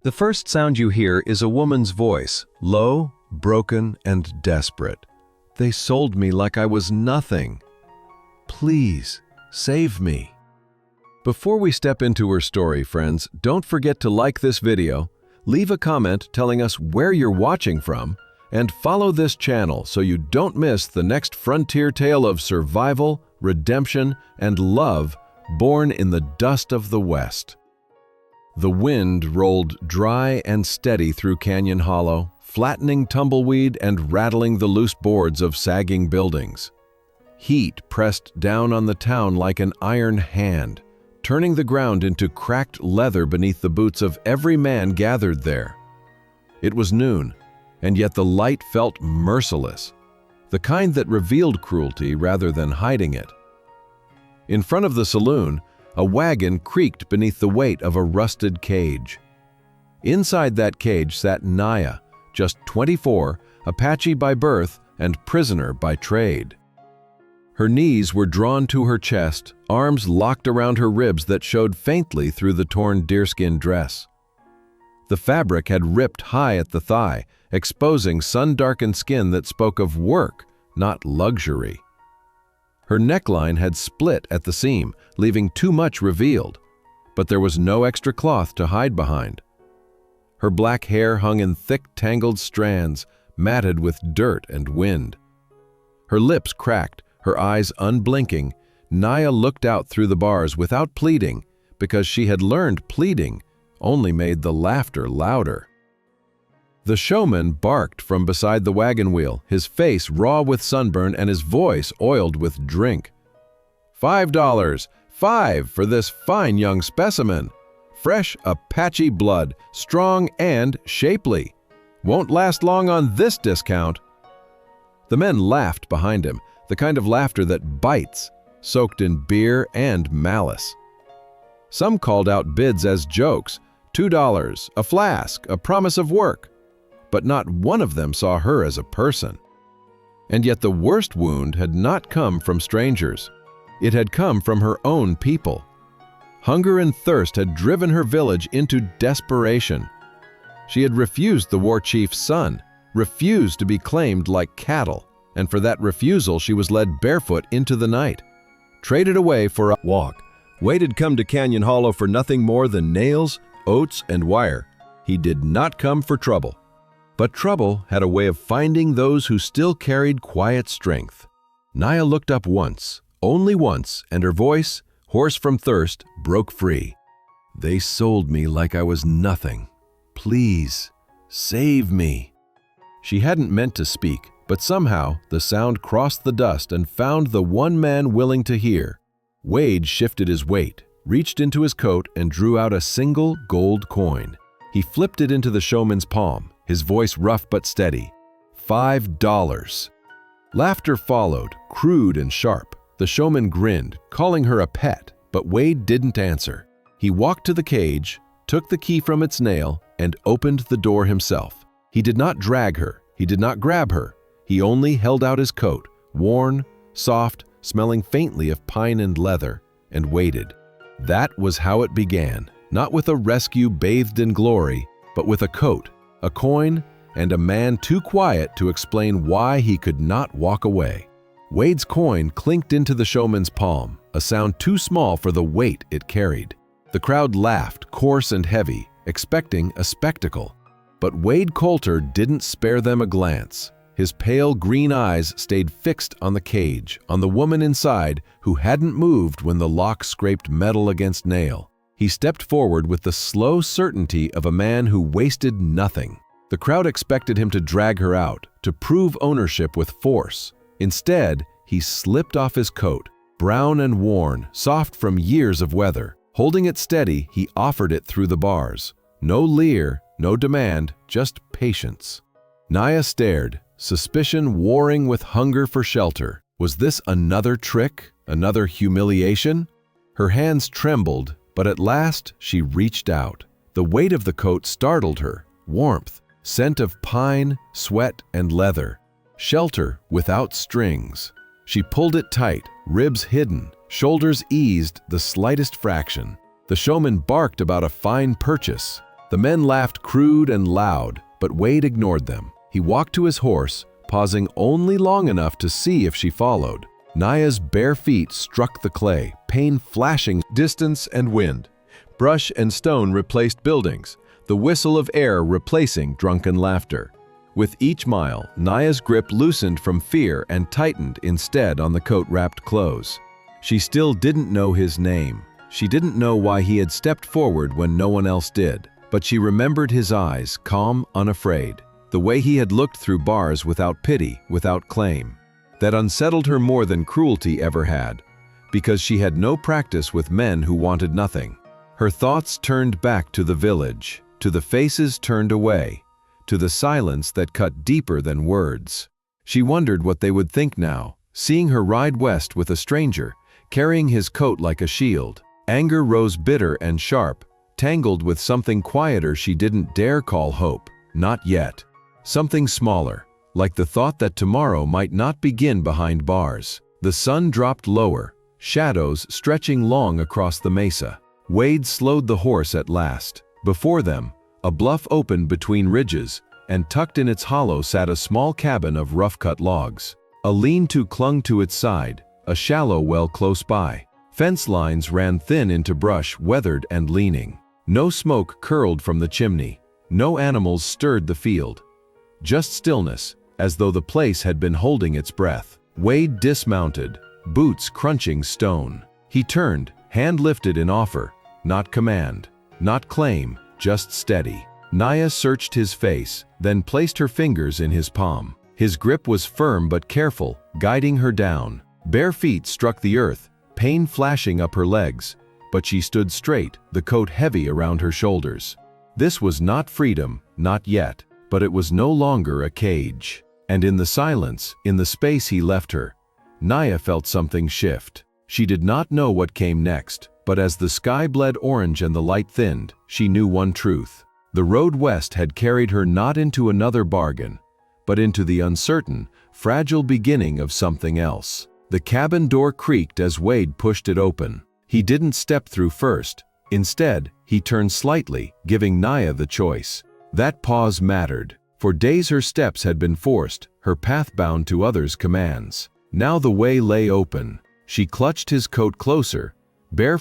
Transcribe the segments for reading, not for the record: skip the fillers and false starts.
The first sound you hear is a woman's voice, low, broken, and desperate. "They sold me like I was nothing. Please, save me." Before we step into her story, friends, don't forget to like this video, leave a comment telling us where you're watching from, and follow this channel so you don't miss the next frontier tale of survival, redemption, and love born in the dust of the West. The wind rolled dry and steady through Canyon Hollow, flattening tumbleweed and rattling the loose boards of sagging buildings. Heat pressed down on the town like an iron hand, turning the ground into cracked leather beneath the boots of every man gathered there. It was noon, and yet the light felt merciless, the kind that revealed cruelty rather than hiding it. In front of the saloon, a wagon creaked beneath the weight of a rusted cage. Inside that cage sat Naya, just 24, Apache by birth and prisoner by trade. Her knees were drawn to her chest, arms locked around her ribs that showed faintly through the torn deerskin dress. The fabric had ripped high at the thigh, exposing sun-darkened skin that spoke of work, not luxury. Her neckline had split at the seam, leaving too much revealed, but there was no extra cloth to hide behind. Her black hair hung in thick, tangled strands, matted with dirt and wind. Her lips cracked, her eyes unblinking. Naya looked out through the bars without pleading, because she had learned pleading only made the laughter louder. The showman barked from beside the wagon wheel, his face raw with sunburn and his voice oiled with drink. $5, $5 for this fine young specimen. Fresh Apache blood, strong and shapely. Won't last long on this discount." The men laughed behind him, the kind of laughter that bites, soaked in beer and malice. Some called out bids as jokes, $2, a flask, a promise of work. But not one of them saw her as a person. And yet the worst wound had not come from strangers. It had come from her own people. Hunger and thirst had driven her village into desperation. She had refused the war chief's son, refused to be claimed like cattle, and for that refusal she was led barefoot into the night, traded away for a walk. Wade had come to Canyon Hollow for nothing more than nails, oats, and wire. He did not come for trouble. But trouble had a way of finding those who still carried quiet strength. Naya looked up once, only once, and her voice, hoarse from thirst, broke free. "They sold me like I was nothing. Please, save me." She hadn't meant to speak, but somehow the sound crossed the dust and found the one man willing to hear. Wade shifted his weight, reached into his coat, and drew out a single gold coin. He flipped it into the showman's palm, his voice rough but steady. $5. Laughter followed, crude and sharp. The showman grinned, calling her a pet, but Wade didn't answer. He walked to the cage, took the key from its nail, and opened the door himself. He did not drag her, he did not grab her. He only held out his coat, worn, soft, smelling faintly of pine and leather, and waited. That was how it began, not with a rescue bathed in glory, but with a coat, a coin, and a man too quiet to explain why he could not walk away. Wade's coin clinked into the showman's palm, a sound too small for the weight it carried. The crowd laughed, coarse and heavy, expecting a spectacle. But Wade Coulter didn't spare them a glance. His pale green eyes stayed fixed on the cage, on the woman inside who hadn't moved when the lock scraped metal against nail. He stepped forward with the slow certainty of a man who wasted nothing. The crowd expected him to drag her out, to prove ownership with force. Instead, he slipped off his coat, brown and worn, soft from years of weather. Holding it steady, he offered it through the bars. No leer, no demand, just patience. Naya stared, suspicion warring with hunger for shelter. Was this another trick, another humiliation? Her hands trembled, but at last she reached out. The weight of the coat startled her. Warmth, scent of pine, sweat, and leather. Shelter without strings. She pulled it tight, ribs hidden, shoulders eased the slightest fraction. The showman barked about a fine purchase. The men laughed crude and loud, but Wade ignored them. He walked to his horse, pausing only long enough to see if she followed. Naya's bare feet struck the clay, pain flashing. Distance and wind. Brush and stone replaced buildings, the whistle of air replacing drunken laughter. With each mile, Naya's grip loosened from fear and tightened instead on the coat-wrapped clothes. She still didn't know his name. She didn't know why he had stepped forward when no one else did. But she remembered his eyes, calm, unafraid. The way he had looked through bars without pity, without claim. That unsettled her more than cruelty ever had, because she had no practice with men who wanted nothing. Her thoughts turned back to the village, to the faces turned away, to the silence that cut deeper than words. She wondered what they would think now, seeing her ride west with a stranger, carrying his coat like a shield. Anger rose bitter and sharp, tangled with something quieter she didn't dare call hope. Not yet. Something smaller, like the thought that tomorrow might not begin behind bars. The sun dropped lower, shadows stretching long across the mesa. Wade slowed the horse at last. Before them, a bluff opened between ridges, and tucked in its hollow sat a small cabin of rough-cut logs. A lean-to clung to its side, a shallow well close by. Fence lines ran thin into brush, weathered and leaning. No smoke curled from the chimney. No animals stirred the field. Just stillness, as though the place had been holding its breath. Wade dismounted, boots crunching stone. He turned, hand lifted in offer, not command, not claim, just steady. Naya searched his face, then placed her fingers in his palm. His grip was firm but careful, guiding her down. Bare feet struck the earth, pain flashing up her legs, but she stood straight, the coat heavy around her shoulders. This was not freedom, not yet, but it was no longer a cage. And in the silence, in the space he left her, Naya felt something shift. She did not know what came next, but as the sky bled orange and the light thinned, she knew one truth. The road west had carried her not into another bargain, but into the uncertain, fragile beginning of something else. The cabin door creaked as Wade pushed it open. He didn't step through first. Instead, he turned slightly, giving Naya the choice. That pause mattered. For days her steps had been forced, her path bound to others' commands. Now the way lay open. She clutched his coat closer,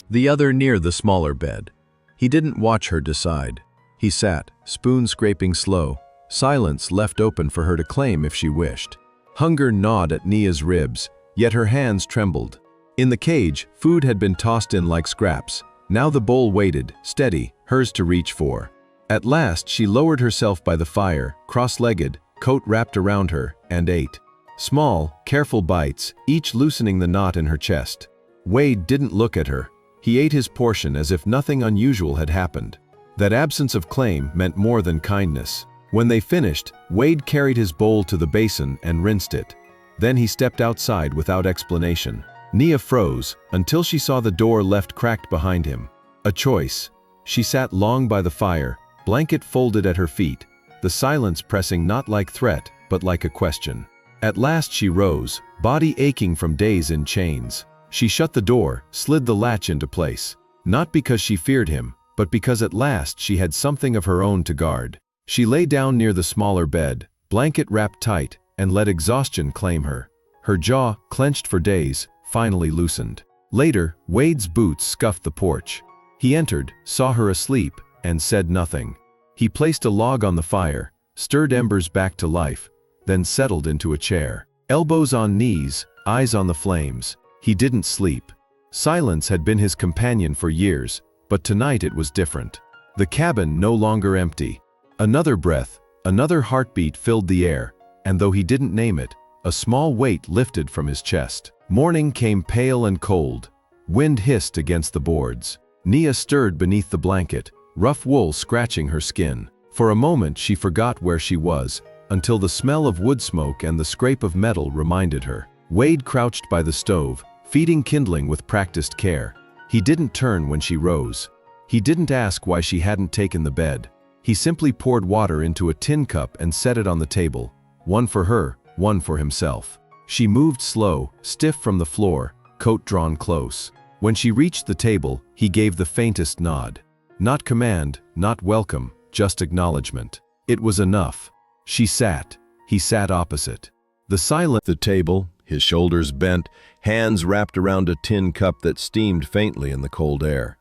the other near the smaller bed. He didn't watch her decide. He sat, spoon scraping slow, silence left open for her to claim if she wished. Hunger gnawed at Nia's ribs, yet her hands trembled. In the cage, food had been tossed in like scraps. Now the bowl waited, steady, hers to reach for. At last she lowered herself by the fire, cross-legged, coat wrapped around her, and ate. Small, careful bites, each loosening the knot in her chest. Wade didn't look at her. He ate his portion as if nothing unusual had happened. That absence of claim meant more than kindness. When they finished, Wade carried his bowl to the basin and rinsed it. Then he stepped outside without explanation. Nia froze, until she saw the door left cracked behind him. A choice. She sat long by the fire, blanket folded at her feet, the silence pressing not like threat, but like a question. At last she rose, body aching from days in chains. She shut the door, slid the latch into place. Not because she feared him, but because at last she had something of her own to guard. She lay down near the smaller bed, blanket wrapped tight, and let exhaustion claim her. Her jaw, clenched for days, finally loosened. Later, Wade's boots scuffed the porch. He entered, saw her asleep, and said nothing. He placed a log on the fire, stirred embers back to life, then settled into a chair. Elbows on knees, eyes on the flames. He didn't sleep. Silence had been his companion for years, but tonight it was different. The cabin no longer empty. Another breath, another heartbeat filled the air, and though he didn't name it, a small weight lifted from his chest. Morning came pale and cold. Wind hissed against the boards. Nia stirred beneath the blanket, rough wool scratching her skin. For a moment she forgot where she was, until the smell of wood smoke and the scrape of metal reminded her. Wade crouched by the stove, feeding kindling with practiced care. He didn't turn when she rose. He didn't ask why she hadn't taken the bed. He simply poured water into a tin cup and set it on the table, one for her, one for himself. She moved slow, stiff from the floor, coat drawn close. When she reached the table, he gave the faintest nod. Not command, not welcome, just acknowledgement. It was enough. She sat. He sat opposite. The silence at the table, his shoulders bent, hands wrapped around a tin cup that steamed faintly in the cold air.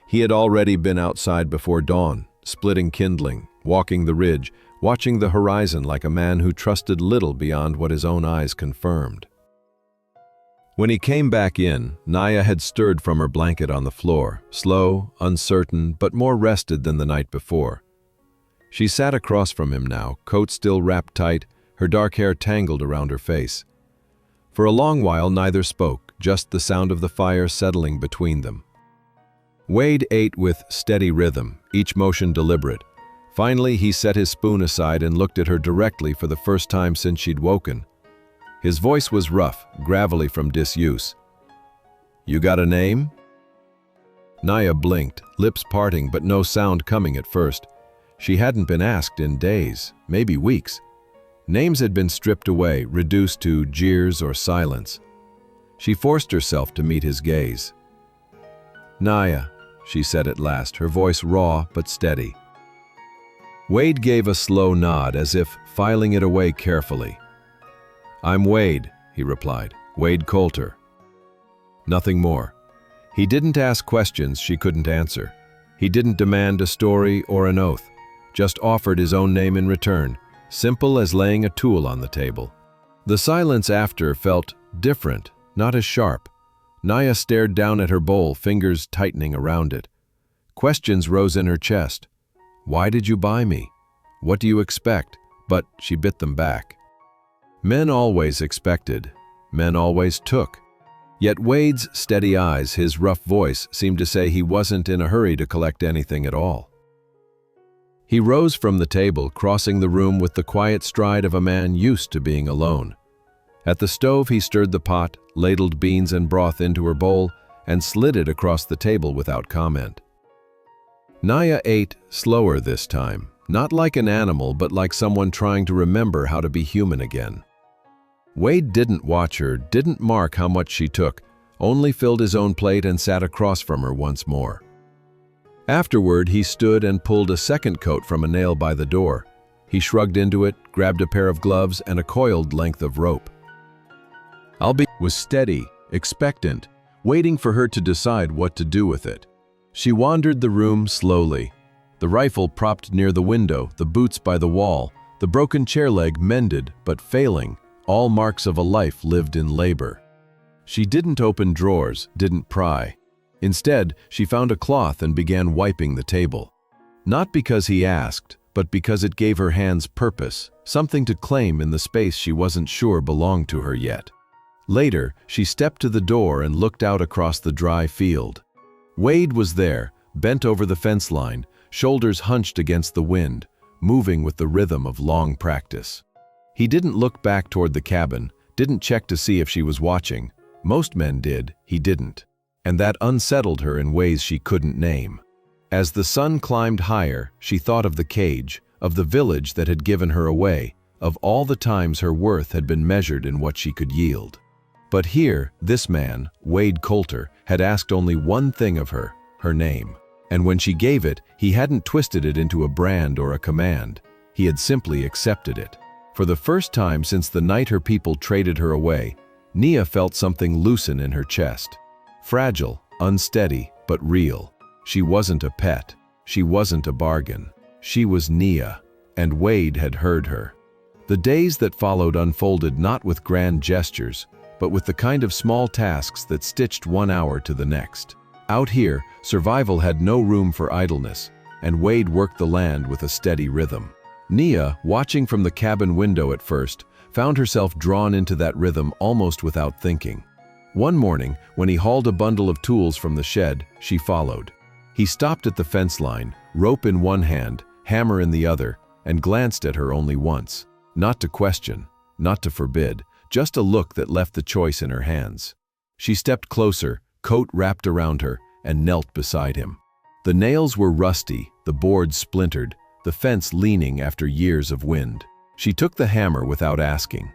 He had already been outside before dawn, splitting kindling, walking the ridge, watching the horizon like a man who trusted little beyond what his own eyes confirmed. When he came back in, Naya had stirred from her blanket on the floor, slow, uncertain, but more rested than the night before. She sat across from him now, coat still wrapped tight, her dark hair tangled around her face. For a long while neither spoke, just the sound of the fire settling between them. Wade ate with steady rhythm, each motion deliberate. Finally, he set his spoon aside and looked at her directly for the first time since she'd woken. His voice was rough, gravelly from disuse. "You got a name?" Naya blinked, lips parting but no sound coming at first. She hadn't been asked in days, maybe weeks. Names had been stripped away, reduced to jeers or silence. She forced herself to meet his gaze. "Naya," she said at last, her voice raw but steady. Wade gave a slow nod, as if filing it away carefully. "I'm Wade," he replied. "Wade Coulter." Nothing more. He didn't ask questions she couldn't answer. He didn't demand a story or an oath, just offered his own name in return, simple as laying a tool on the table. The silence after felt different, not as sharp. Naya stared down at her bowl, fingers tightening around it. Questions rose in her chest. "Why did you buy me? What do you expect?" But she bit them back. Men always expected. Men always took. Yet Wade's steady eyes, his rough voice, seemed to say he wasn't in a hurry to collect anything at all. He rose from the table, crossing the room with the quiet stride of a man used to being alone. At the stove he stirred the pot, ladled beans and broth into her bowl, and slid it across the table without comment. Naya ate slower this time, not like an animal but like someone trying to remember how to be human again. Wade didn't watch her, didn't mark how much she took, only filled his own plate and sat across from her once more. Afterward, he stood and pulled a second coat from a nail by the door. He shrugged into it, grabbed a pair of gloves and a coiled length of rope. Was steady, expectant, waiting for her to decide what to do with it. She wandered the room slowly, the rifle propped near the window, the boots by the wall, the broken chair leg mended but failing, all marks of a life lived in labor. She didn't open drawers, didn't pry. Instead, she found a cloth and began wiping the table. Not because he asked, but because it gave her hands purpose, something to claim in the space she wasn't sure belonged to her yet. Later, she stepped to the door and looked out across the dry field. Wade was there, bent over the fence line, shoulders hunched against the wind, moving with the rhythm of long practice. He didn't look back toward the cabin, didn't check to see if she was watching. Most men did, he didn't. And that unsettled her in ways she couldn't name. As the sun climbed higher, she thought of the cage, of the village that had given her away, of all the times her worth had been measured in what she could yield. But here, this man, Wade Coulter, had asked only one thing of her, her name. And when she gave it, he hadn't twisted it into a brand or a command. He had simply accepted it. For the first time since the night her people traded her away, Nia felt something loosen in her chest. Fragile, unsteady, but real. She wasn't a pet. She wasn't a bargain. She was Nia, and Wade had heard her. The days that followed unfolded not with grand gestures, but with the kind of small tasks that stitched one hour to the next. Out here, survival had no room for idleness, and Wade worked the land with a steady rhythm. Nia, watching from the cabin window at first, found herself drawn into that rhythm almost without thinking. One morning, when he hauled a bundle of tools from the shed, she followed. He stopped at the fence line, rope in one hand, hammer in the other, and glanced at her only once. Not to question, not to forbid, just a look that left the choice in her hands. She stepped closer, coat wrapped around her, and knelt beside him. The nails were rusty, the boards splintered, the fence leaning after years of wind. She took the hammer without asking.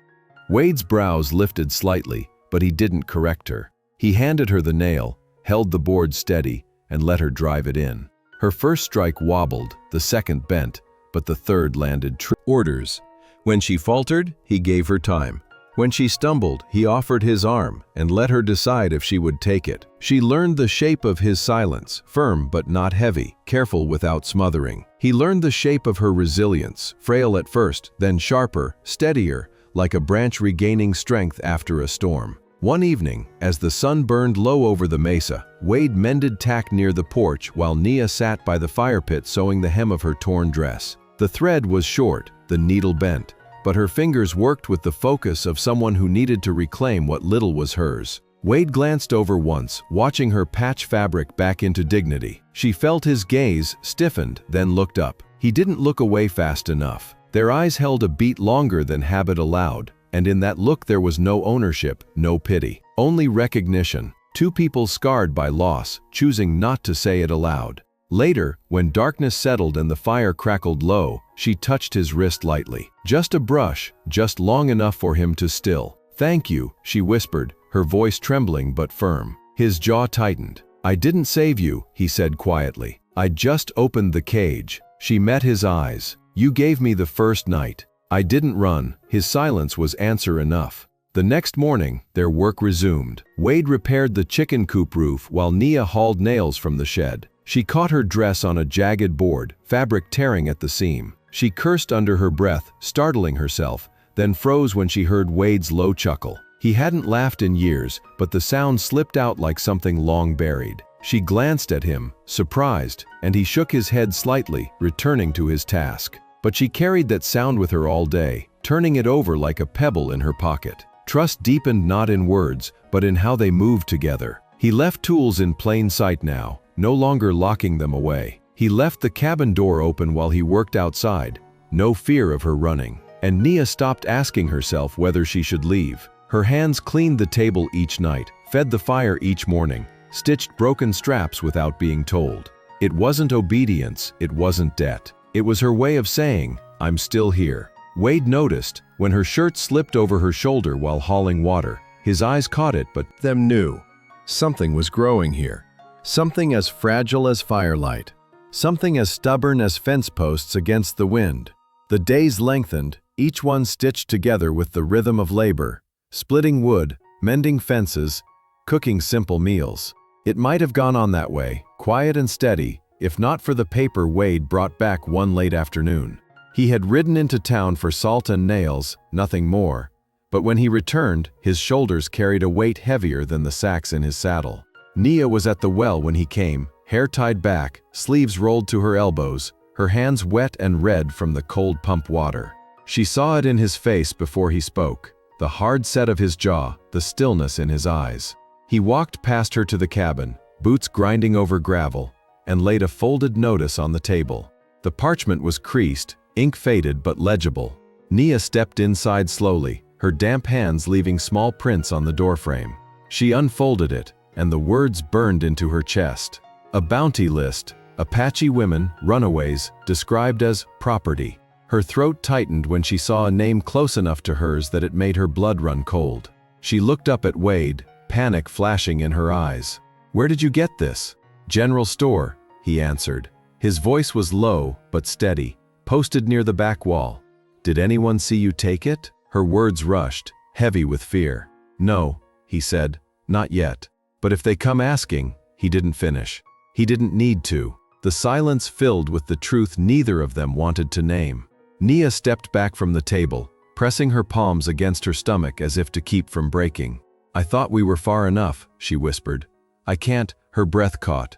Wade's brows lifted slightly, but he didn't correct her. He handed her the nail, held the board steady, and let her drive it in. Her first strike wobbled, the second bent, but the third landed true. Orders. When she faltered, he gave her time. When she stumbled, he offered his arm and let her decide if she would take it. She learned the shape of his silence, firm but not heavy, careful without smothering. He learned the shape of her resilience, frail at first, then sharper, steadier, like a branch regaining strength after a storm. One evening, as the sun burned low over the mesa, Wade mended tack near the porch while Nia sat by the fire pit sewing the hem of her torn dress. The thread was short, the needle bent, but her fingers worked with the focus of someone who needed to reclaim what little was hers. Wade glanced over once, watching her patch fabric back into dignity. She felt his gaze, stiffened, then looked up. He didn't look away fast enough. Their eyes held a beat longer than habit allowed, and in that look there was no ownership, no pity, only recognition. Two people scarred by loss, choosing not to say it aloud. Later, when darkness settled and the fire crackled low, she touched his wrist lightly. Just a brush, just long enough for him to still. "Thank you," she whispered, her voice trembling but firm. His jaw tightened. "I didn't save you," he said quietly. "I just opened the cage." She met his eyes. "You gave me the first night. I didn't run." His silence was answer enough. The next morning, their work resumed. Wade repaired the chicken coop roof while Nia hauled nails from the shed. She caught her dress on a jagged board, fabric tearing at the seam. She cursed under her breath, startling herself, then froze when she heard Wade's low chuckle. He hadn't laughed in years, but the sound slipped out like something long buried. She glanced at him, surprised, and he shook his head slightly, returning to his task. But she carried that sound with her all day, turning it over like a pebble in her pocket. Trust deepened not in words, but in how they moved together. He left tools in plain sight now, no longer locking them away. He left the cabin door open while he worked outside, no fear of her running. And Nia stopped asking herself whether she should leave. Her hands cleaned the table each night, fed the fire each morning, stitched broken straps without being told. It wasn't obedience, it wasn't debt. It was her way of saying, "I'm still here." Wade noticed, when her shirt slipped over her shoulder while hauling water. His eyes caught it, but them knew. Something was growing here. Something as fragile as firelight. Something as stubborn as fence posts against the wind. The days lengthened, each one stitched together with the rhythm of labor, splitting wood, mending fences, cooking simple meals. It might have gone on that way, quiet and steady, if not for the paper Wade brought back one late afternoon. He had ridden into town for salt and nails, nothing more, but when he returned, his shoulders carried a weight heavier than the sacks in his saddle. Nia was at the well when he came, hair tied back, sleeves rolled to her elbows, her hands wet and red from the cold pump water. She saw it in his face before he spoke, the hard set of his jaw, the stillness in his eyes. He walked past her to the cabin, boots grinding over gravel, and laid a folded notice on the table. The parchment was creased, ink faded but legible. Nia stepped inside slowly, her damp hands leaving small prints on the doorframe. She unfolded it, and the words burned into her chest. A bounty list, Apache women, runaways, described as property. Her throat tightened when she saw a name close enough to hers that it made her blood run cold. She looked up at Wade, panic flashing in her eyes. "Where did you get this?" "General store," he answered. His voice was low but steady, posted near the back wall. "Did anyone see you take it?" Her words rushed, heavy with fear. "No," he said, "not yet. But if they come asking," he didn't finish. He didn't need to. The silence filled with the truth neither of them wanted to name. Nia stepped back from the table, pressing her palms against her stomach as if to keep from breaking. "I thought we were far enough," she whispered. "I can't," her breath caught.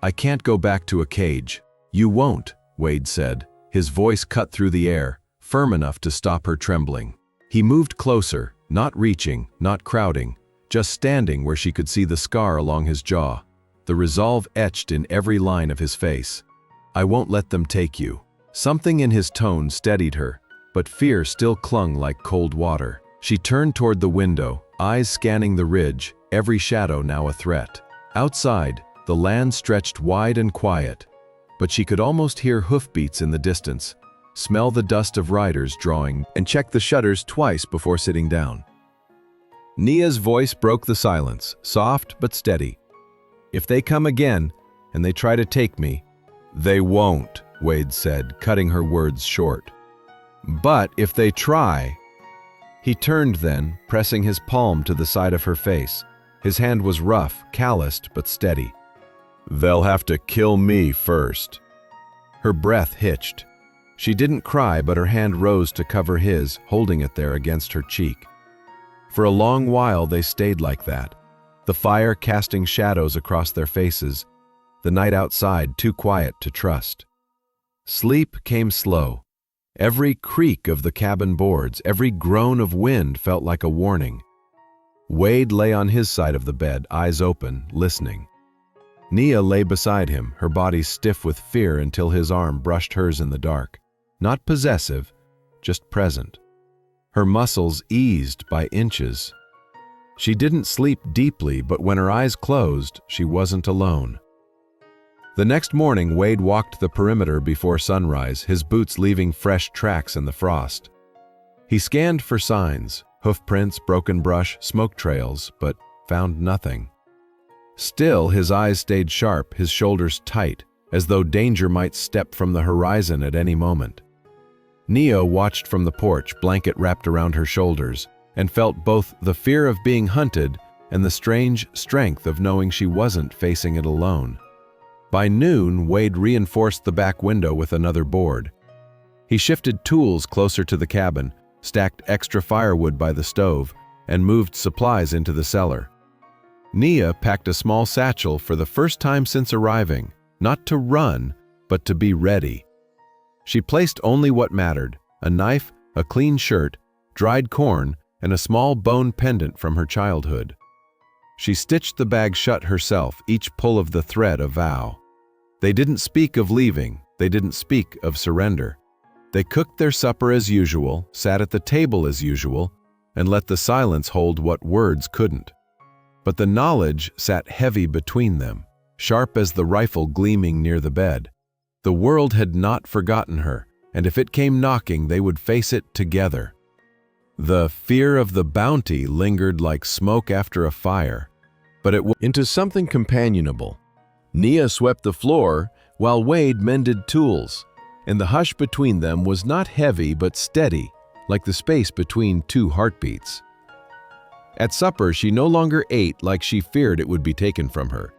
"I can't go back to a cage." "You won't," Wade said, his voice cut through the air, firm enough to stop her trembling. He moved closer, not reaching, not crowding, just standing where she could see the scar along his jaw, the resolve etched in every line of his face. "I won't let them take you." Something in his tone steadied her, but fear still clung like cold water. She turned toward the window, eyes scanning the ridge, every shadow now a threat. Outside, the land stretched wide and quiet, but she could almost hear hoofbeats in the distance, smell the dust of riders drawing, and check the shutters twice before sitting down. Nia's voice broke the silence, soft but steady. "If they come again, and they try to take me, "They won't," Wade said, cutting her words short. "But if they try—" He turned then, pressing his palm to the side of her face. His hand was rough, calloused, but steady. "They'll have to kill me first." Her breath hitched. She didn't cry, but her hand rose to cover his, holding it there against her cheek. For a long while they stayed like that, the fire casting shadows across their faces, the night outside too quiet to trust. Sleep came slow. Every creak of the cabin boards, every groan of wind felt like a warning. Wade lay on his side of the bed, eyes open, listening. Nia lay beside him, her body stiff with fear until his arm brushed hers in the dark. Not possessive, just present. Her muscles eased by inches. She didn't sleep deeply, but when her eyes closed, she wasn't alone. The next morning, Wade walked the perimeter before sunrise, his boots leaving fresh tracks in the frost. He scanned for signs, hoofprints, broken brush, smoke trails, but found nothing. Still, his eyes stayed sharp, his shoulders tight, as though danger might step from the horizon at any moment. Nia watched from the porch, blanket wrapped around her shoulders, and felt both the fear of being hunted and the strange strength of knowing she wasn't facing it alone. By noon, Wade reinforced the back window with another board. He shifted tools closer to the cabin, stacked extra firewood by the stove, and moved supplies into the cellar. Nia packed a small satchel for the first time since arriving, not to run, but to be ready. She placed only what mattered: a knife, a clean shirt, dried corn, and a small bone pendant from her childhood. She stitched the bag shut herself, each pull of the thread a vow. They didn't speak of leaving, they didn't speak of surrender. They cooked their supper as usual, sat at the table as usual, and let the silence hold what words couldn't. But the knowledge sat heavy between them, sharp as the rifle gleaming near the bed. The world had not forgotten her, and if it came knocking, they would face it together. The fear of the bounty lingered like smoke after a fire, but it went into something companionable. Nia swept the floor while Wade mended tools, and the hush between them was not heavy but steady, like the space between two heartbeats. At supper, she no longer ate like she feared it would be taken from her.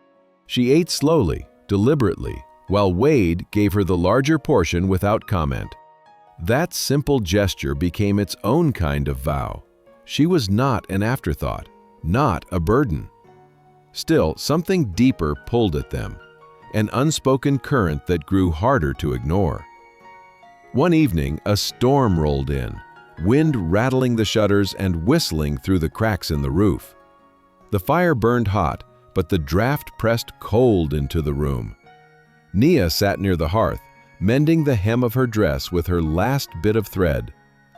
She ate slowly, deliberately, while Wade gave her the larger portion without comment. That simple gesture became its own kind of vow. She was not an afterthought, not a burden. Still, something deeper pulled at them, an unspoken current that grew harder to ignore. One evening, a storm rolled in, wind rattling the shutters and whistling through the cracks in the roof. The fire burned hot, but the draft pressed cold into the room. Nia sat near the hearth, mending the hem of her dress with her last bit of thread,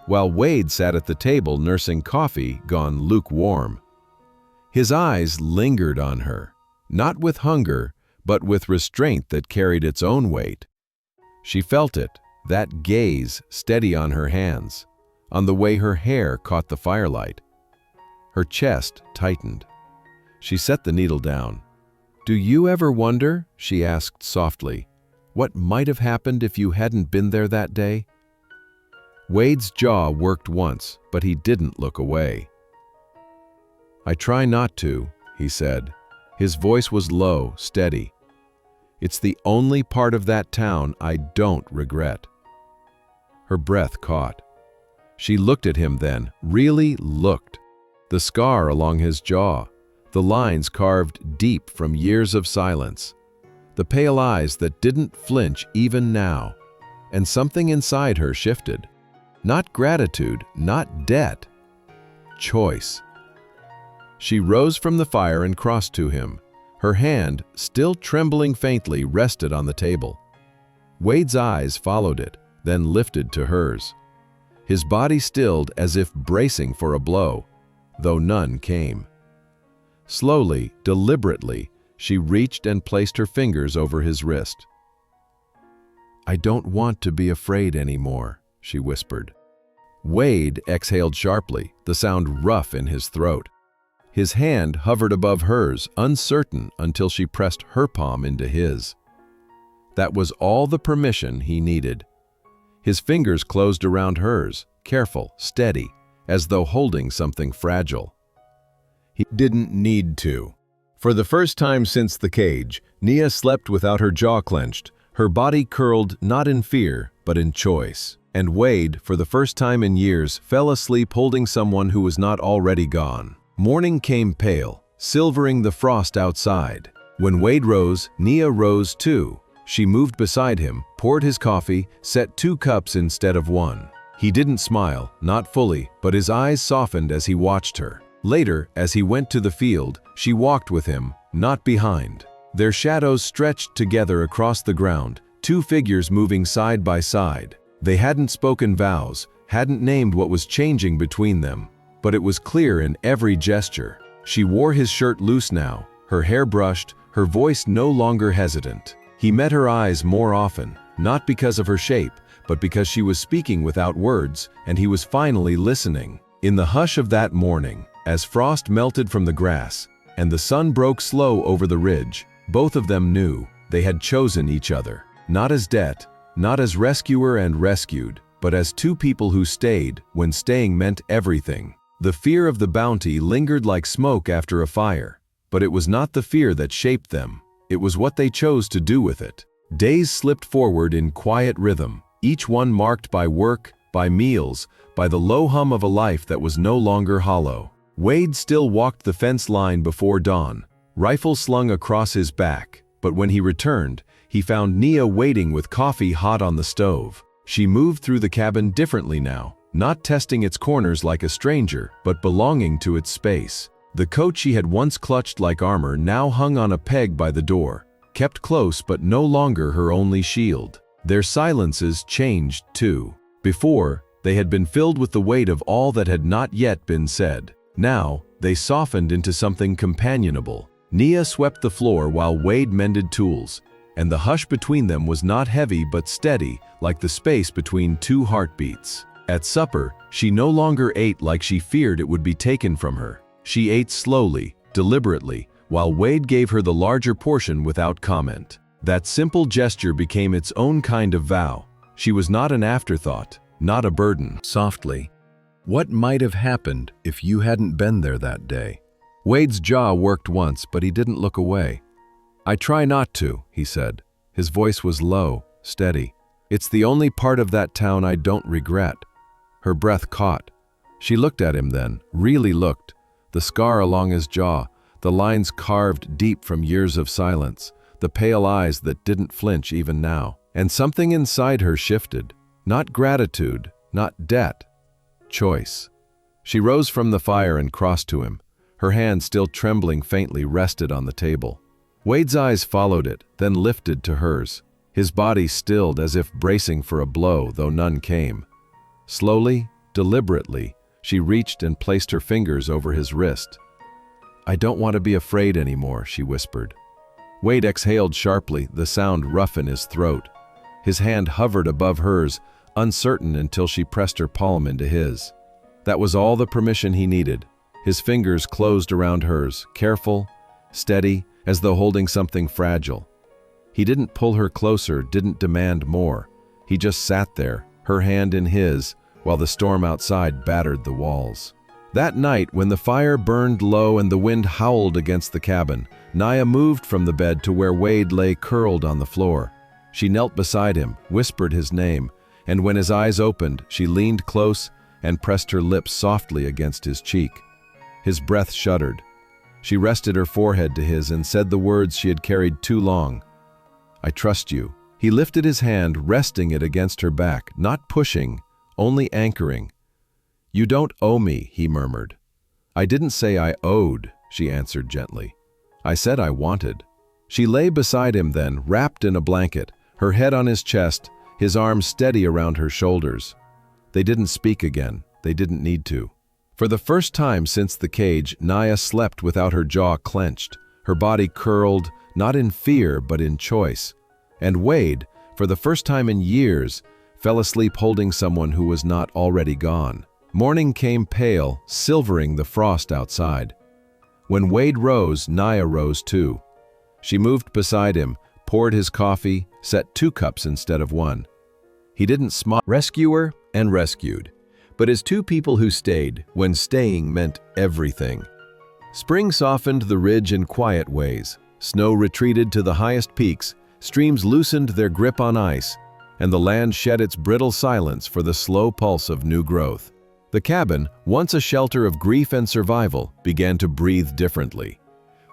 while Wade sat at the table nursing coffee gone lukewarm. His eyes lingered on her, not with hunger, but with restraint that carried its own weight. She felt it, that gaze steady on her hands, on the way her hair caught the firelight. Her chest tightened. She set the needle down. "Do you ever wonder," she asked softly, "what might have happened if you hadn't been there that day?" Wade's jaw worked once, but he didn't look away. "I try not to," he said. His voice was low, steady. "It's the only part of that town I don't regret." Her breath caught. She looked at him then, really looked. The scar along his jaw, the lines carved deep from years of silence, the pale eyes that didn't flinch even now, and something inside her shifted. Not gratitude, not debt. Choice. She rose from the fire and crossed to him. Her hand, still trembling faintly, rested on the table. Wade's eyes followed it, then lifted to hers. His body stilled as if bracing for a blow, though none came. Slowly, deliberately, she reached and placed her fingers over his wrist. "I don't want to be afraid anymore," she whispered. Wade exhaled sharply, the sound rough in his throat. His hand hovered above hers, uncertain, until she pressed her palm into his. That was all the permission he needed. His fingers closed around hers, careful, steady, as though holding something fragile. He didn't need to. For the first time since the cage, Nia slept without her jaw clenched, her body curled not in fear, but in choice. And Wade, for the first time in years, fell asleep holding someone who was not already gone. Morning came pale, silvering the frost outside. When Wade rose, Nia rose too. She moved beside him, poured his coffee, set 2 cups instead of 1. He didn't smile, not fully, but his eyes softened as he watched her. Later, as he went to the field, she walked with him, not behind. Their shadows stretched together across the ground, 2 figures moving side by side. They hadn't spoken vows, hadn't named what was changing between them, but it was clear in every gesture. She wore his shirt loose now, her hair brushed, her voice no longer hesitant. He met her eyes more often, not because of her shape, but because she was speaking without words, and he was finally listening. In the hush of that morning, as frost melted from the grass, and the sun broke slow over the ridge, both of them knew they had chosen each other. Not as debt, not as rescuer and rescued, but as 2 people who stayed when staying meant everything. The fear of the bounty lingered like smoke after a fire, but it was not the fear that shaped them. It was what they chose to do with it. Days slipped forward in quiet rhythm, each one marked by work, by meals, by the low hum of a life that was no longer hollow. Wade still walked the fence line before dawn, rifle slung across his back, but when he returned, he found Nia waiting with coffee hot on the stove. She moved through the cabin differently now, not testing its corners like a stranger, but belonging to its space. The coat she had once clutched like armor now hung on a peg by the door, kept close but no longer her only shield. Their silences changed too. Before, they had been filled with the weight of all that had not yet been said. Now, they softened into something companionable. Nia swept the floor while Wade mended tools, and the hush between them was not heavy but steady, like the space between 2 heartbeats. At supper, she no longer ate like she feared it would be taken from her. She ate slowly, deliberately, while Wade gave her the larger portion without comment. That simple gesture became its own kind of vow. She was not an afterthought, not a burden. Softly, "What might have happened if you hadn't been there that day?" Wade's jaw worked once, but he didn't look away. "I try not to," he said. His voice was low, steady. "It's the only part of that town I don't regret." Her breath caught. She looked at him then, really looked. The scar along his jaw, the lines carved deep from years of silence, the pale eyes that didn't flinch even now. And something inside her shifted. Not gratitude, not debt. Choice. She rose from the fire and crossed to him. Her hand, still trembling faintly, rested on the table. Wade's eyes followed it, then lifted to hers. His body stilled as if bracing for a blow, though none came. Slowly, deliberately, she reached and placed her fingers over his wrist. "I don't want to be afraid anymore," she whispered. Wade exhaled sharply, the sound rough in his throat. His hand hovered above hers, uncertain until she pressed her palm into his. That was all the permission he needed. His fingers closed around hers, careful, steady, as though holding something fragile. He didn't pull her closer, didn't demand more. He just sat there, her hand in his, while the storm outside battered the walls. That night, when the fire burned low and the wind howled against the cabin, Nia moved from the bed to where Wade lay curled on the floor. She knelt beside him, whispered his name, and when his eyes opened, she leaned close and pressed her lips softly against his cheek. His breath shuddered. She rested her forehead to his and said the words she had carried too long. "I trust you." He lifted his hand, resting it against her back, not pushing, only anchoring. "You don't owe me," he murmured. "I didn't say I owed," she answered gently. "I said I wanted." She lay beside him then, wrapped in a blanket, her head on his chest, his arms steady around her shoulders. They didn't speak again. They didn't need to. For the first time since the cage, Nia slept without her jaw clenched, her body curled, not in fear but in choice. And Wade, for the first time in years, fell asleep holding someone who was not already gone. Morning came pale, silvering the frost outside. When Wade rose, Nia rose too. She moved beside him, poured his coffee, set 2 cups instead of 1. He didn't smile. Rescuer and rescued, but as 2 people who stayed when staying meant everything. Spring softened the ridge in quiet ways. Snow retreated to the highest peaks, streams loosened their grip on ice, and the land shed its brittle silence for the slow pulse of new growth. The cabin, once a shelter of grief and survival, began to breathe differently.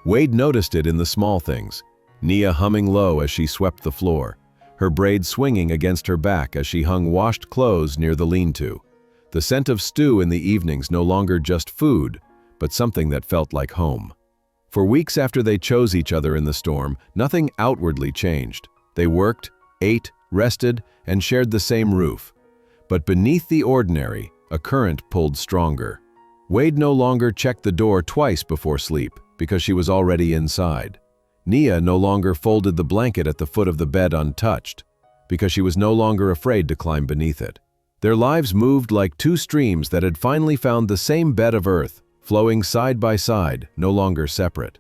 Wade noticed it in the small things. Nia humming low as she swept the floor, her braid swinging against her back as she hung washed clothes near the lean-to. The scent of stew in the evenings no longer just food, but something that felt like home. For weeks after they chose each other in the storm, nothing outwardly changed. They worked, ate, rested, and shared the same roof. But beneath the ordinary, a current pulled stronger. Wade no longer checked the door twice before sleep because she was already inside. Nia no longer folded the blanket at the foot of the bed untouched because she was no longer afraid to climb beneath it. Their lives moved like 2 streams that had finally found the same bed of earth, flowing side by side, no longer separate.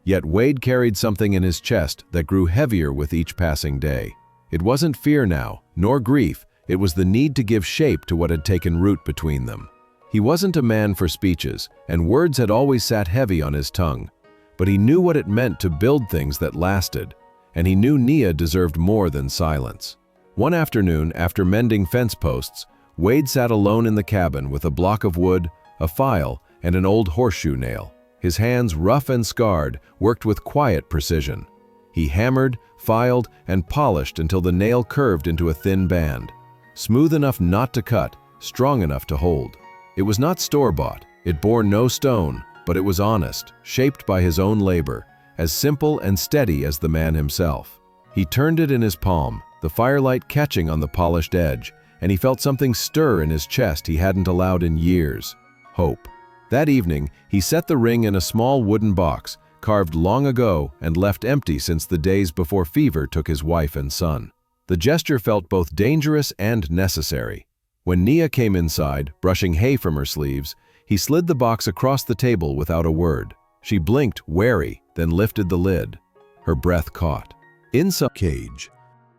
Yet Wade carried something in his chest that grew heavier with each passing day. It wasn't fear now, nor grief. It was the need to give shape to what had taken root between them. He wasn't a man for speeches, and words had always sat heavy on his tongue. But he knew what it meant to build things that lasted, and he knew Nia deserved more than silence. One afternoon, after mending fence posts, Wade sat alone in the cabin with a block of wood, a file, and an old horseshoe nail. His hands, rough and scarred, worked with quiet precision. He hammered, filed, and polished until the nail curved into a thin band. Smooth enough not to cut, strong enough to hold. It was not store-bought, it bore no stone, but it was honest, shaped by his own labor, as simple and steady as the man himself. He turned it in his palm, the firelight catching on the polished edge, and he felt something stir in his chest he hadn't allowed in years: hope. That evening, he set the ring in a small wooden box, carved long ago and left empty since the days before fever took his wife and son. The gesture felt both dangerous and necessary. When Nia came inside, brushing hay from her sleeves, he slid the box across the table without a word. She blinked, wary, then lifted the lid. Her breath caught. In some cage,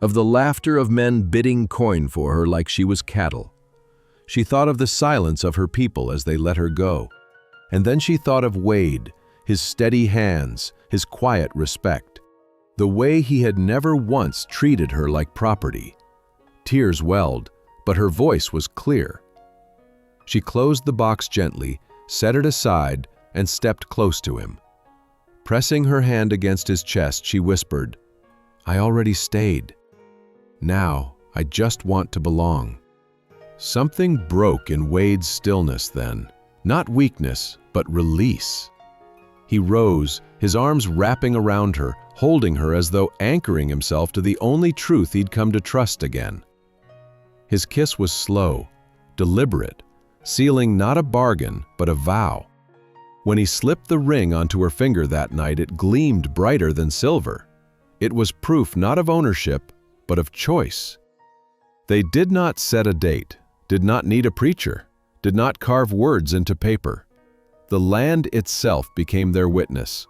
of the laughter of men bidding coin for her like she was cattle. She thought of the silence of her people as they let her go. And then she thought of Wade, his steady hands, his quiet respect. The way he had never once treated her like property. Tears welled, but her voice was clear. She closed the box gently, set it aside, and stepped close to him. Pressing her hand against his chest, she whispered, "I already stayed. Now, I just want to belong." Something broke in Wade's stillness then. Not weakness, but release. He rose, his arms wrapping around her, holding her as though anchoring himself to the only truth he'd come to trust again. His kiss was slow, deliberate, sealing not a bargain, but a vow. When he slipped the ring onto her finger that night, it gleamed brighter than silver. It was proof not of ownership, but of choice. They did not set a date, did not need a preacher, did not carve words into paper. The land itself became their witness.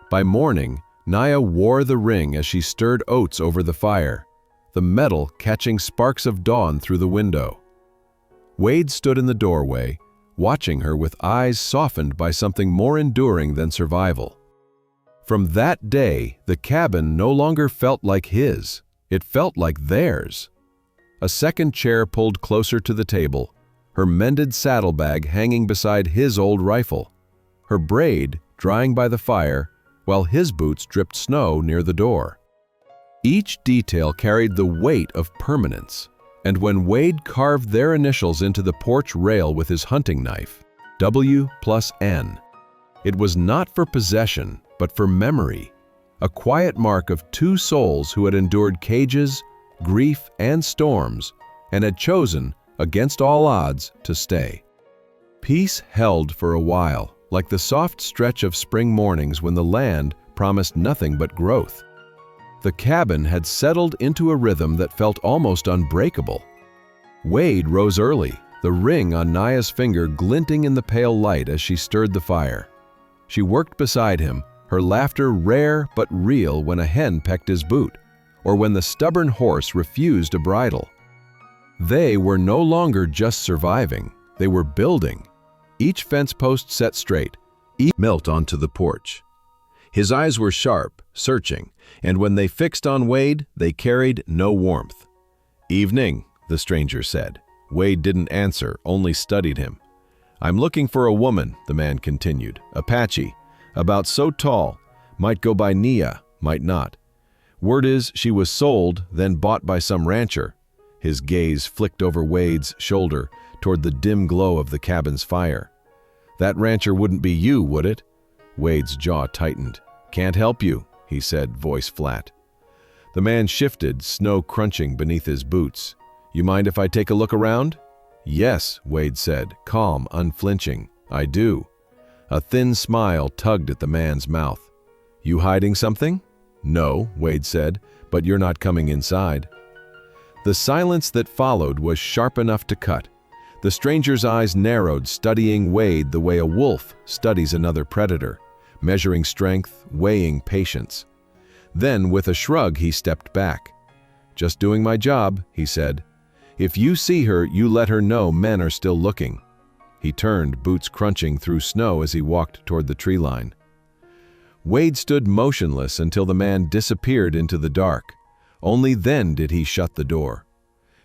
By morning, Nia wore the ring as she stirred oats over the fire, the metal catching sparks of dawn through the window. Wade stood in the doorway, watching her with eyes softened by something more enduring than survival. From that day, the cabin no longer felt like his, it felt like theirs. A second chair pulled closer to the table, her mended saddlebag hanging beside his old rifle, her braid drying by the fire, while his boots dripped snow near the door. Each detail carried the weight of permanence, and when Wade carved their initials into the porch rail with his hunting knife, W+N, it was not for possession, but for memory, a quiet mark of 2 souls who had endured cages, grief, and storms, and had chosen, against all odds, to stay. Peace held for a while, like the soft stretch of spring mornings when the land promised nothing but growth. The cabin had settled into a rhythm that felt almost unbreakable. Wade rose early, the ring on Nia's finger glinting in the pale light as she stirred the fire. She worked beside him, her laughter rare but real when a hen pecked his boot, or when the stubborn horse refused a bridle. They were no longer just surviving, they were building. Each fence post set straight, each melt onto the porch. His eyes were sharp, searching, and when they fixed on Wade, they carried no warmth. "Evening," the stranger said. Wade didn't answer, only studied him. "I'm looking for a woman," the man continued. "Apache, about so tall, might go by Nia, might not. Word is she was sold, then bought by some rancher." His gaze flicked over Wade's shoulder toward the dim glow of the cabin's fire. "That rancher wouldn't be you, would it?" Wade's jaw tightened. "Can't help you," he said, voice flat. The man shifted, snow crunching beneath his boots. "You mind if I take a look around?" "Yes," Wade said, calm, unflinching. "I do." A thin smile tugged at the man's mouth. "You hiding something?" "No," Wade said, "but you're not coming inside." The silence that followed was sharp enough to cut. The stranger's eyes narrowed, studying Wade the way a wolf studies another predator, measuring strength, weighing patience. Then, with a shrug, he stepped back. "Just doing my job," he said. "If you see her, you let her know men are still looking." He turned, boots crunching through snow as he walked toward the tree line. Wade stood motionless until the man disappeared into the dark. Only then did he shut the door.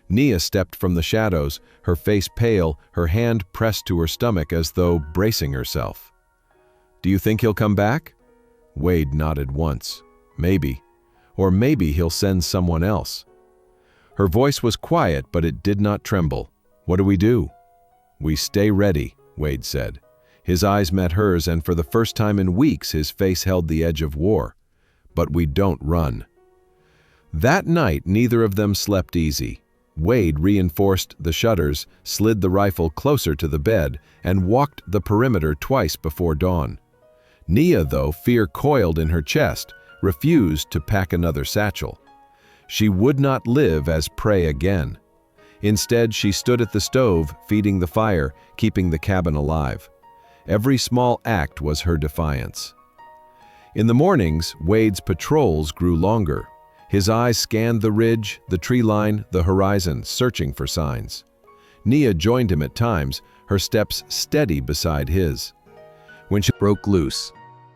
Nia stepped from the shadows, her face pale, her hand pressed to her stomach as though bracing herself. "Do you think he'll come back?" Wade nodded once. "Maybe. Or maybe he'll send someone else." Her voice was quiet, but it did not tremble. "What do we do?" "We stay ready," Wade said. His eyes met hers, and for the first time in weeks his face held the edge of war. "But we don't run." That night neither of them slept easy. Wade reinforced the shutters, slid the rifle closer to the bed, and walked the perimeter twice before dawn. Nia, though, fear coiled in her chest, refused to pack another satchel. She would not live as prey again. Instead, she stood at the stove, feeding the fire, keeping the cabin alive. Every small act was her defiance. In the mornings, Wade's patrols grew longer. His eyes scanned the ridge, the tree line, the horizon, searching for signs. Nia joined him at times, her steps steady beside his. When she broke loose,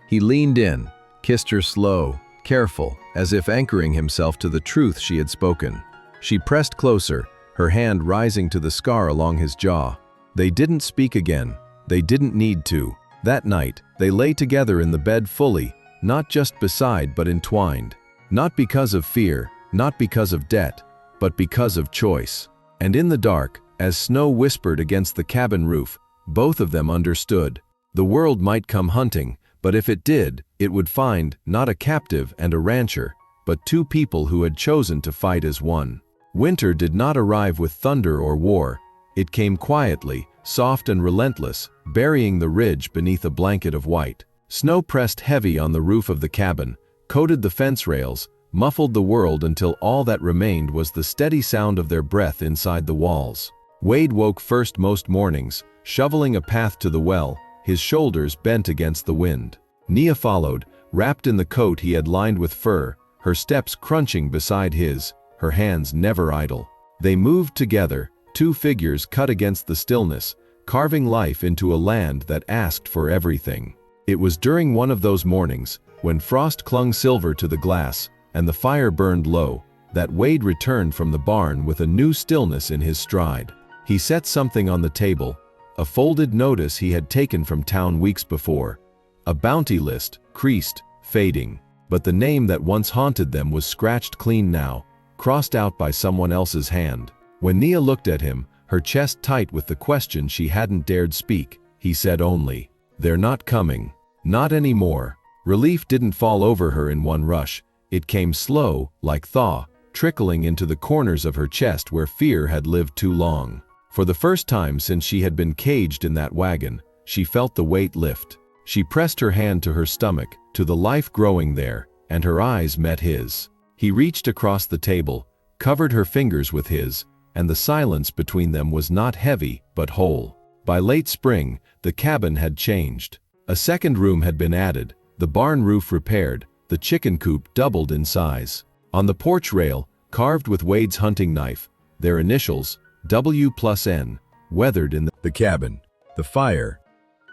he leaned in, kissed her slow, careful, as if anchoring himself to the truth she had spoken. She pressed closer, her hand rising to the scar along his jaw. They didn't speak again. They didn't need to. That night, they lay together in the bed fully, not just beside but entwined. Not because of fear, not because of debt, but because of choice. And in the dark, as snow whispered against the cabin roof, both of them understood. The world might come hunting, but if it did, it would find not a captive and a rancher, but two people who had chosen to fight as one. Winter did not arrive with thunder or war. It came quietly, soft and relentless, burying the ridge beneath a blanket of white. Snow pressed heavy on the roof of the cabin, coated the fence rails, muffled the world until all that remained was the steady sound of their breath inside the walls. Wade woke first most mornings, shoveling a path to the well, his shoulders bent against the wind. Nia followed, wrapped in the coat he had lined with fur, her steps crunching beside his, her hands never idle. They moved together, two figures cut against the stillness, carving life into a land that asked for everything. It was during one of those mornings, when frost clung silver to the glass and the fire burned low, that Wade returned from the barn with a new stillness in his stride. He set something on the table, a folded notice he had taken from town weeks before. A bounty list, creased, fading, but the name that once haunted them was scratched clean now, crossed out by someone else's hand. When Nia looked at him, her chest tight with the question she hadn't dared speak, he said only, "They're not coming. Not anymore." Relief didn't fall over her in one rush. It came slow, like thaw, trickling into the corners of her chest where fear had lived too long. For the first time since she had been caged in that wagon, she felt the weight lift. She pressed her hand to her stomach, to the life growing there, and her eyes met his. He reached across the table, covered her fingers with his, and the silence between them was not heavy but whole. By late spring, the cabin had changed. A second room had been added, The barn roof repaired, the chicken coop doubled in size. On the porch rail, carved with Wade's hunting knife, their initials, W+N, weathered in the cabin, the fire,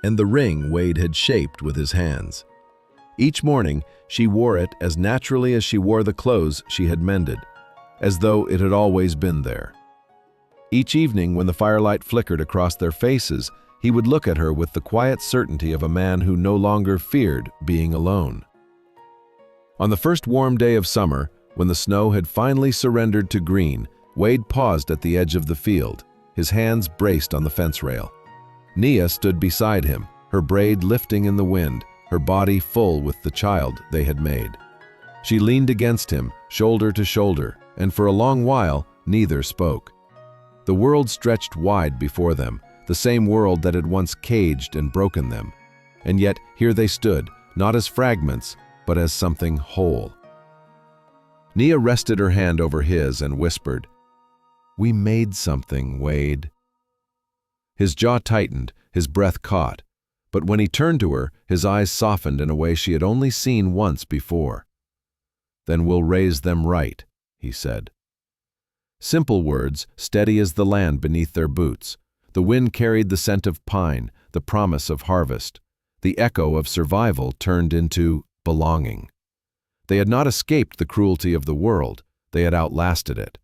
and the ring Wade had shaped with his hands. Each morning, she wore it as naturally as she wore the clothes she had mended, as though it had always been there. Each evening, when the firelight flickered across their faces, he would look at her with the quiet certainty of a man who no longer feared being alone. On the first warm day of summer, when the snow had finally surrendered to green, Wade paused at the edge of the field, his hands braced on the fence rail. Nia stood beside him, her braid lifting in the wind, her body full with the child they had made. She leaned against him, shoulder to shoulder, and for a long while, neither spoke. The world stretched wide before them, the same world that had once caged and broken them. And yet here they stood, not as fragments, but as something whole. Nia rested her hand over his and whispered, "We made something, Wade." His jaw tightened, his breath caught, but when he turned to her, his eyes softened in a way she had only seen once before. "Then we'll raise them right," he said. Simple words, steady as the land beneath their boots. The wind carried the scent of pine, the promise of harvest. The echo of survival turned into belonging. They had not escaped the cruelty of the world, they had outlasted it.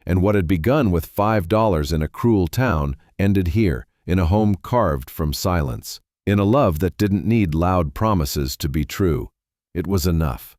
And what had begun with $5 in a cruel town ended here, in a home carved from silence, in a love that didn't need loud promises to be true. It was enough.